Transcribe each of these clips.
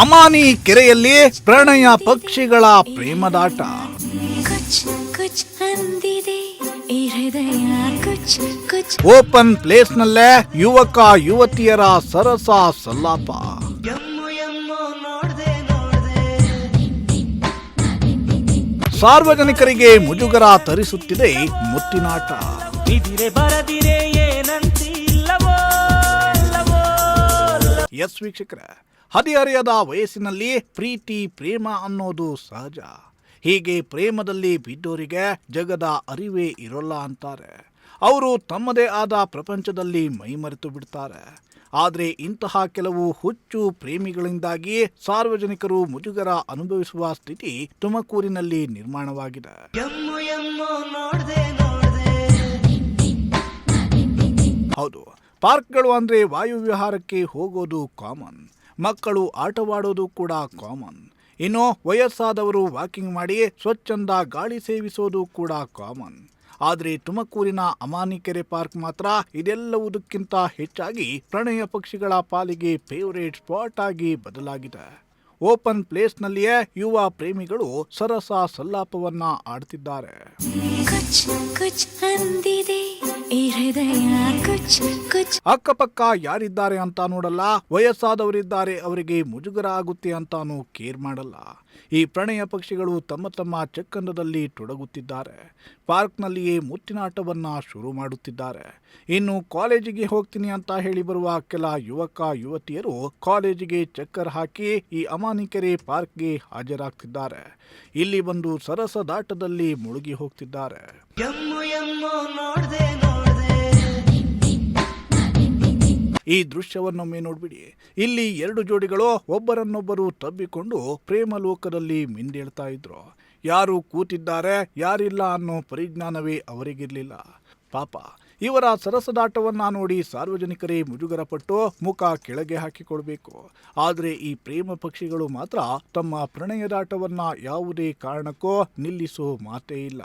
ಅಮಾನಿ ಕೆರೆಯಲ್ಲಿ ಪ್ರಣಯ ಪಕ್ಷಿಗಳ ಪ್ರೇಮದಾಟ. ಓಪನ್ ಪ್ಲೇಸ್ನಲ್ಲೇ ಯುವಕ ಯುವತಿಯರ ಸರಸ ಸಲ್ಲಾಪ. ಸಾರ್ವಜನಿಕರಿಗೆ ಮುಜುಗರ ತರಿಸುತ್ತಿದೆ ಮುತ್ತಿನಾಟ. ಎಸ್ ವೀಕ್ಷಕರೇ, ಹದಿಹರೆಯದ ವಯಸ್ಸಿನಲ್ಲಿ ಪ್ರೀತಿ ಪ್ರೇಮ ಅನ್ನೋದು ಸಹಜ. ಹೀಗೆ ಪ್ರೇಮದಲ್ಲಿ ಬಿದ್ದೋರಿಗೆ ಜಗದ ಅರಿವೇ ಇರೋಲ್ಲ ಅಂತಾರೆ. ಅವರು ತಮ್ಮದೇ ಆದ ಪ್ರಪಂಚದಲ್ಲಿ ಮೈಮರೆತು ಬಿಡ್ತಾರೆ. ಆದರೆ ಇಂತಹ ಕೆಲವು ಹುಚ್ಚು ಪ್ರೇಮಿಗಳಿಂದಾಗಿ ಸಾರ್ವಜನಿಕರು ಮುಜುಗರ ಅನುಭವಿಸುವ ಸ್ಥಿತಿ ತುಮಕೂರಿನಲ್ಲಿ ನಿರ್ಮಾಣವಾಗಿದೆ. ಹೌದು, ಪಾರ್ಕ್ಗಳು ಅಂದ್ರೆ ವಾಯುವಿಹಾರಕ್ಕೆ ಹೋಗೋದು ಕಾಮನ್, ಮಕ್ಕಳು ಆಟವಾಡೋದು ಕೂಡ ಕಾಮನ್, ಇನ್ನು ವಯಸ್ಸಾದವರು ವಾಕಿಂಗ್ ಮಾಡಿ ಸ್ವಚ್ಛಂದ ಗಾಳಿ ಸೇವಿಸೋದು ಕೂಡ ಕಾಮನ್. ಆದರೆ ತುಮಕೂರಿನ ಅಮಾನಿ ಕೆರೆ ಪಾರ್ಕ್ ಮಾತ್ರ ಇದೆಲ್ಲವುದಕ್ಕಿಂತ ಹೆಚ್ಚಾಗಿ ಪ್ರಣಯ ಪಕ್ಷಿಗಳ ಪಾಲಿಗೆ ಫೇವರೇಟ್ ಸ್ಪಾಟ್ ಆಗಿ ಬದಲಾಗಿದೆ. ಓಪನ್ ಪ್ಲೇಸ್ನಲ್ಲಿಯೇ ಯುವ ಪ್ರೇಮಿಗಳು ಸರಸ ಸಲ್ಲಾಪವನ್ನ ಆಡ್ತಿದ್ದಾರೆ. ಅಕ್ಕಪಕ್ಕ ಯಾರಿದ್ದಾರೆ ಅಂತ ನೋಡಲ್ಲ, ವಯಸ್ಸಾದವರಿದ್ದಾರೆ ಅವರಿಗೆ ಮುಜುಗರ ಆಗುತ್ತೆ ಅಂತಾನು ಕೇರ್ ಮಾಡಲ್ಲ. ಈ ಪ್ರಣಯ ಪಕ್ಷಿಗಳು ತಮ್ಮ ತಮ್ಮ ಚಕ್ಕಂದದಲ್ಲಿ ತೊಡಗುತ್ತಿದ್ದಾರೆ. ಪಾರ್ಕ್ನಲ್ಲಿಯೇ ಮುತ್ತಿನಾಟವನ್ನ ಶುರು ಮಾಡುತ್ತಿದ್ದಾರೆ. ಇನ್ನು ಕಾಲೇಜಿಗೆ ಹೋಗ್ತೀನಿ ಅಂತ ಹೇಳಿ ಬರುವ ಕೆಲ ಯುವಕ ಯುವತಿಯರು ಕಾಲೇಜಿಗೆ ಚಕ್ಕರ್ ಹಾಕಿ ಈ ಅಮಾನಿ ಕೆರೆ ಪಾರ್ಕ್ಗೆ ಹಾಜರಾಗ್ತಿದ್ದಾರೆ. ಇಲ್ಲಿ ಬಂದು ಸರಸದಾಟದಲ್ಲಿ ಮುಳುಗಿ ಹೋಗ್ತಿದ್ದಾರೆ. ಈ ದೃಶ್ಯವನ್ನೊಮ್ಮೆ ನೋಡ್ಬಿಡಿ. ಇಲ್ಲಿ ಎರಡು ಜೋಡಿಗಳು ಒಬ್ಬರನ್ನೊಬ್ಬರು ತಬ್ಬಿಕೊಂಡು ಪ್ರೇಮ ಲೋಕದಲ್ಲಿ ಮಿಂದೇಳ್ತಾ ಇದ್ರು. ಯಾರು ಕೂತಿದ್ದಾರೆ ಯಾರಿಲ್ಲ ಅನ್ನೋ ಪರಿಜ್ಞಾನವೇ ಅವರಿಗಿರ್ಲಿಲ್ಲ. ಪಾಪ, ಇವರ ಸರಸದಾಟವನ್ನ ನೋಡಿ ಸಾರ್ವಜನಿಕರೇ ಮುಜುಗರಪಟ್ಟು ಮುಖ ಕೆಳಗೆ ಹಾಕಿಕೊಳ್ಬೇಕು. ಆದರೆ ಈ ಪ್ರೇಮ ಪಕ್ಷಿಗಳು ಮಾತ್ರ ತಮ್ಮ ಪ್ರಣಯದಾಟವನ್ನ ಯಾವುದೇ ಕಾರಣಕ್ಕೂ ನಿಲ್ಲಿಸೋ ಮಾತೇ ಇಲ್ಲ.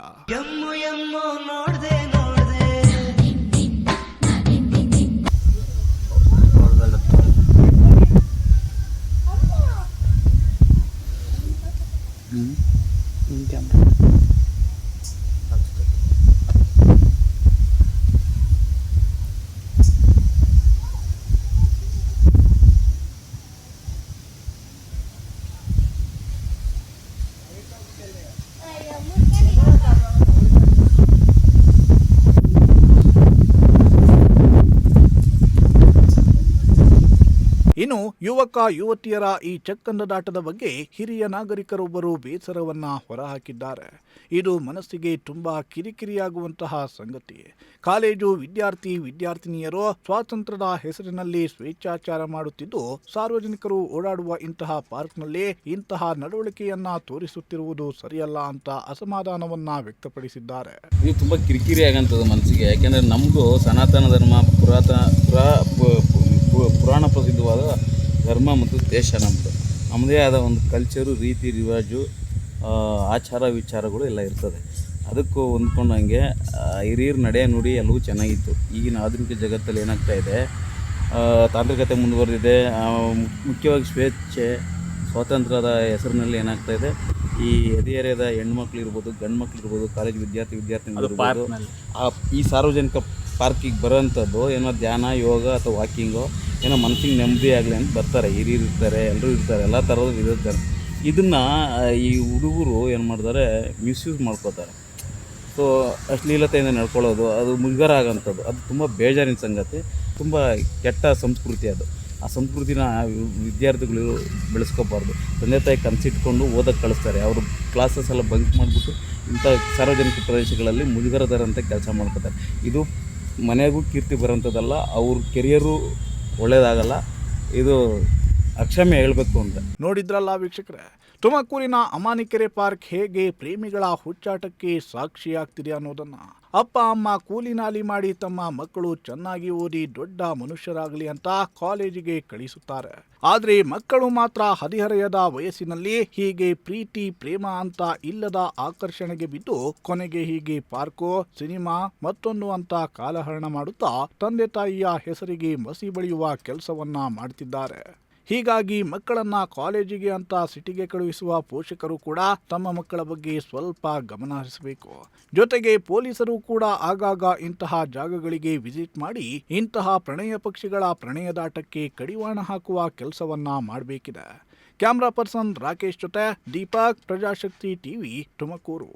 ಇನ್ನು ಯುವಕ ಯುವತಿಯರ ಈ ಚಕ್ಕಂದದಾಟದ ಬಗ್ಗೆ ಹಿರಿಯ ನಾಗರಿಕರೊಬ್ಬರು ಬೇಸರವನ್ನ ಹೊರಹಾಕಿದ್ದಾರೆ. ಇದು ಮನಸ್ಸಿಗೆ ತುಂಬಾ ಕಿರಿಕಿರಿಯಾಗುವಂತಹ ಸಂಗತಿ. ಕಾಲೇಜು ವಿದ್ಯಾರ್ಥಿನಿಯರು ಸ್ವಾತಂತ್ರ್ಯದ ಹೆಸರಿನಲ್ಲಿ ಸ್ವೇಚ್ಛಾಚಾರ ಮಾಡುತ್ತಿದ್ದು, ಸಾರ್ವಜನಿಕರು ಓಡಾಡುವ ಇಂತಹ ಪಾರ್ಕ್ನಲ್ಲಿ ಇಂತಹ ನಡವಳಿಕೆಯನ್ನ ತೋರಿಸುತ್ತಿರುವುದು ಸರಿಯಲ್ಲ ಅಂತ ಅಸಮಾಧಾನವನ್ನ ವ್ಯಕ್ತಪಡಿಸಿದ್ದಾರೆ. ಇದು ತುಂಬಾ ಕಿರಿಕಿರಿ ಆಗಂತದ್ದು ಮನಸ್ಸಿಗೆ. ಯಾಕೆಂದ್ರೆ ನಮ್ದು ಸನಾತನ ಧರ್ಮ ಪುರಾಣ ಪ್ರಸಿದ್ಧವಾದ ಧರ್ಮ ಮತ್ತು ದೇಶ ನಮ್ಮದೇ ಆದ ಒಂದು ಕಲ್ಚರು, ರೀತಿ ರಿವಾಜು, ಆಚಾರ ವಿಚಾರಗಳು ಎಲ್ಲ ಇರ್ತದೆ. ಅದಕ್ಕೂ ಹೊಂದ್ಕೊಂಡಂಗೆ ಹಿರಿಯರು ನಡೆ ನುಡಿ ಎಲ್ಲವೂ ಚೆನ್ನಾಗಿತ್ತು. ಈಗಿನ ಆಧುನಿಕ ಜಗತ್ತಲ್ಲಿ ಏನಾಗ್ತಾ ಇದೆ, ತಾಂತ್ರಿಕತೆ ಮುಂದುವರೆದಿದೆ. ಮುಖ್ಯವಾಗಿ ಸ್ವೇಚ್ಛೆ ಸ್ವಾತಂತ್ರ್ಯದ ಹೆಸರಿನಲ್ಲಿ ಏನಾಗ್ತಾ ಇದೆ, ಈ ಹದಿಹರೆಯದ ಹೆಣ್ಮಕ್ಳಿರ್ಬೋದು ಗಂಡು ಮಕ್ಳಿರ್ಬೋದು ಕಾಲೇಜ್ ವಿದ್ಯಾರ್ಥಿನಿರ್ಬೋದು ಈ ಸಾರ್ವಜನಿಕ ಪಾರ್ಕಿಗೆ ಬರೋವಂಥದ್ದು ಏನೋ ಧ್ಯಾನ ಯೋಗ ಅಥವಾ ವಾಕಿಂಗು ಏನೋ ಮನಸ್ಸಿಗೆ ನೆಮ್ಮದಿ ಆಗಲಿ ಅಂತ ಬರ್ತಾರೆ. ಹಿರಿಯರು ಇರ್ತಾರೆ, ಎಲ್ಲರೂ ಇರ್ತಾರೆ, ಎಲ್ಲ ಥರದ್ದು ಇರ್ತಾರೆ. ಇದನ್ನು ಈ ಹುಡುಗರು ಏನು ಮಾಡ್ತಾರೆ, ಮಿಸ್ಯೂಸ್ ಮಾಡ್ಕೋತಾರೆ. ಸೊ ಅಶ್ಲೀಲತೆಯಿಂದ ನಡ್ಕೊಳ್ಳೋದು, ಅದು ಮುಜುಗರ ಆಗೋಂಥದ್ದು, ಅದು ತುಂಬ ಬೇಜಾರಿನ ಸಂಗತಿ, ತುಂಬ ಕೆಟ್ಟ ಸಂಸ್ಕೃತಿ ಅದು. ಆ ಸಂಸ್ಕೃತಿನ ವಿದ್ಯಾರ್ಥಿಗಳು ಬೆಳೆಸ್ಕೋಬಾರ್ದು. ತಂದೆ ತಾಯಿ ಕನಸಿಟ್ಕೊಂಡು ಓದಕ್ಕೆ ಕಳಿಸ್ತಾರೆ. ಅವರು ಕ್ಲಾಸಸ್ ಎಲ್ಲ ಬಂಕ್ ಮಾಡಿಬಿಟ್ಟು ಇಂಥ ಸಾರ್ವಜನಿಕ ಪ್ರದೇಶಗಳಲ್ಲಿ ಮುಜುಗರ ತರಂಥ ಕೆಲಸ ಮಾಡ್ಕೋತಾರೆ. ಇದು ಮನೆಗೂ ಕೀರ್ತಿ ಬರೋಂಥದ್ದಲ್ಲ, ಅವ್ರ ಕೆರಿಯರು ಒಳ್ಳೇದಾಗಲ್ಲ. ಇದು ಅಕ್ಷಮ್ಯ ಹೇಳಬೇಕು ಅಂತ. ನೋಡಿದ್ರಲ್ಲ ವೀಕ್ಷಕರೇ, ತುಮಕೂರಿನ ಅಮಾನಿ ಕೆರೆ ಪಾರ್ಕ್ ಹೇಗೆ ಪ್ರೇಮಿಗಳ ಹುಚ್ಚಾಟಕ್ಕೆ ಸಾಕ್ಷಿಯಾಗ್ತಿದೆ ಅನ್ನೋದನ್ನ. ಅಪ್ಪ ಅಮ್ಮ ಕೂಲಿ ನಾಲಿ ಮಾಡಿ ತಮ್ಮ ಮಕ್ಕಳು ಚೆನ್ನಾಗಿ ಓದಿ ದೊಡ್ಡ ಮನುಷ್ಯರಾಗಲಿ ಅಂತ ಕಾಲೇಜಿಗೆ ಕಳಿಸುತ್ತಾರೆ. ಆದ್ರೆ ಮಕ್ಕಳು ಮಾತ್ರ ಹದಿಹರೆಯದ ವಯಸ್ಸಿನಲ್ಲಿ ಹೀಗೆ ಪ್ರೀತಿ ಪ್ರೇಮ ಅಂತ ಇಲ್ಲದ ಆಕರ್ಷಣೆಗೆ ಬಿದ್ದು ಕೊನೆಗೆ ಹೀಗೆ ಪಾರ್ಕೋ ಸಿನಿಮಾ ಮತ್ತೊಂದು ಅಂತ ಕಾಲಹರಣ ಮಾಡುತ್ತಾ ತಂದೆ ತಾಯಿಯ ಹೆಸರಿಗೆ ಮಸಿ ಬಳಿಯುವ ಕೆಲಸವನ್ನ ಮಾಡ್ತಿದ್ದಾರೆ. ಹೀಗಾಗಿ ಮಕ್ಕಳನ್ನ ಕಾಲೇಜಿಗೆ ಅಂತ ಸಿಟಿಗೆ ಕಳುಹಿಸುವ ಪೋಷಕರು ಕೂಡ ತಮ್ಮ ಮಕ್ಕಳ ಬಗ್ಗೆ ಸ್ವಲ್ಪ ಗಮನ ಹರಿಸಬೇಕು. ಜೊತೆಗೆ ಪೊಲೀಸರು ಕೂಡ ಆಗಾಗ ಇಂತಹ ಜಾಗಗಳಿಗೆ ವಿಸಿಟ್ ಮಾಡಿ ಇಂತಹ ಪ್ರಣಯ ಪಕ್ಷಿಗಳ ಪ್ರಣಯದಾಟಕ್ಕೆ ಕಡಿವಾಣ ಹಾಕುವ ಕೆಲಸವನ್ನ ಮಾಡಬೇಕಿದೆ. ಕ್ಯಾಮ್ರಾ ಪರ್ಸನ್ ರಾಕೇಶ್ ಜೊತೆ ದೀಪಕ್, ಪ್ರಜಾಶಕ್ತಿ ಟಿವಿ, ತುಮಕೂರು.